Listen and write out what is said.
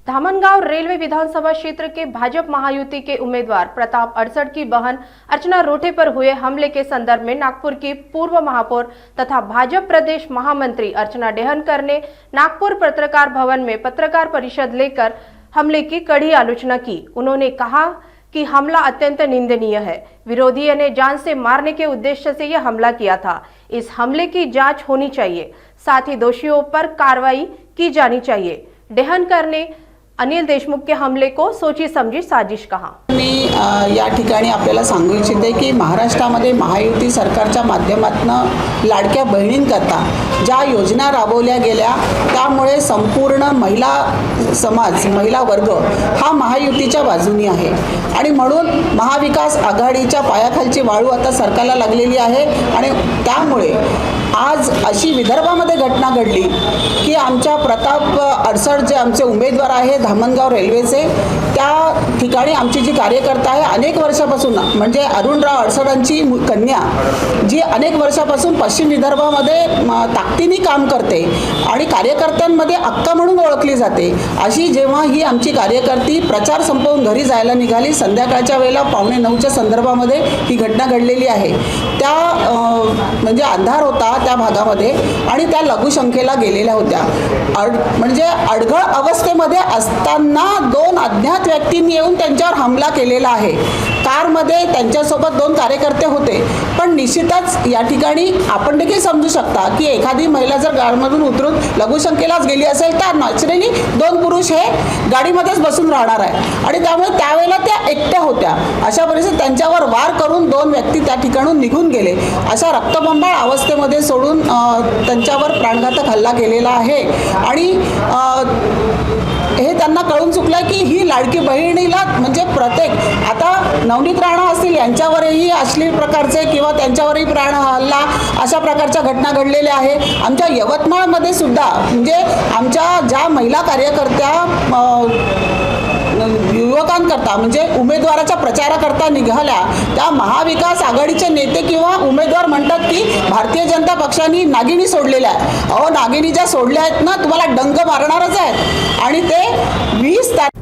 Dhamangaon railway विधानसभा क्षेत्र के भाजपा महायुति के उम्मीदवार प्रताप अड़सठ की बहन अर्चना रोठे पर हुए हमले के संदर्भ में नागपुर की पूर्व महापौर तथा भाजपा प्रदेश महामंत्री अर्चना डेहनकर ने नागपुर पत्रकार भवन में पत्रकार परिषद लेकर हमले की कड़ी आलोचना की। उन्होंने कहा कि हमला अत्यंत निंदनीय है। विरोधी ने जान से मारने के उद्देश्य से यह हमला किया था। इस हमले की जांच होनी चाहिए, साथ ही दोषियों पर कार्रवाई की जानी चाहिए। डेहनकर ने अनिल देशमुख के हमले को सोची समझी साजिश कहा। मी या ठिकाणी आपल्याला सांगू इच्छिते की महाराष्ट्रामध्ये महायुती सरकारच्या माध्यमातून लाडक्या बहिणींकरता ज्या योजना राबवल्या गेल्या त्यामुळे संपूर्ण महिला समाज महिला वर्ग हा महायुतीच्या बाजूनी आहे आणि म्हणून महाविकास आघाडीच्या पायाखालची वाळू आता सरकारला लागलेली आहे आणि त्यामुळे आज अशी विदर्भामध्ये घटना घडली की आमच्या प्रताप अडसठ जे आमचे उमेदवार आहे धामनगाव रेल्वेचे त्या ठिकाणी आमची जी कार्यकर्ता आहे अनेक वर्षापासून म्हणजे अरुणराव अडसठांची कन्या जी अनेक वर्षापासून पश्चिम विदर्भामध्ये ताकदीने काम करते आणि कार्यकर्त्यांमध्ये अक्का म्हणून ओळखली जाते अशी जेव्हा ही आमची कार्यकर्ती प्रचार संपवून घरी जायला निघाली संध्याकाळच्या वेळेला 8:45च्या संदर्भामध्ये ही घटना घडलेली आहे। त्या म्हणजे अंधार होता त्या भागामध्ये आणि त्या लघुशंकेला गेलेल्या होत्या। म्हणजे अडगळ अवस्थेमध्ये असताना 2 अज्ञात व्यक्तींनी येऊन त्यांच्यावर हमला केलेला आहे। कारमध्ये त्यांच्यासोबत 2 कार्यकर्ते होते पण निश्चितच या ठिकाणी आपण देखील समजू शकता की एखादी महिला जर गाडीमधून उतरून लघुशंकेलाच गेली असेल तर नॅचरली 2 पुरुष हे गाडीमध्येच बसून राहणार आहे आणि त्यामुळे त्यावेळेला त्या एकट्या होत्या। अशा परिस्थितीत त्यांच्यावर वार करून 2 व्यक्ती त्या ठिकाणून निघून गेले। अशा रक्तबंबाळ अवस्थेमध्ये सोडून त्यांच्यावर प्राणघातक हल्ला केलेला आहे आणि हे त्यांना कळून चुकलं की ही लाडकी बहिणीला म्हणजे प्रत्येक आता नवनीत राणा असतील यांच्यावरही अश्लील प्रकारचे किंवा त्यांच्यावरही प्राण हल्ला अशा प्रकारच्या घटना घडलेल्या आहे। आमच्या यवतमाळमध्ये सुद्धा म्हणजे आमच्या ज्या महिला कार्यकर्त्या युवकांकरता म्हणजे उमेदवाराच्या प्रचाराकरता निघाल्या त्या महाविकास आघाडीचे नेते किंवा उमेदवार म्हणतात की भारतीय जनता पक्षाने नागिनी सोडलेल्या आहे। अहो नागिनी ज्या सोडल्या आहेत ना तुम्हाला डंग मारणारच आहेत आणि ते 20 तारीख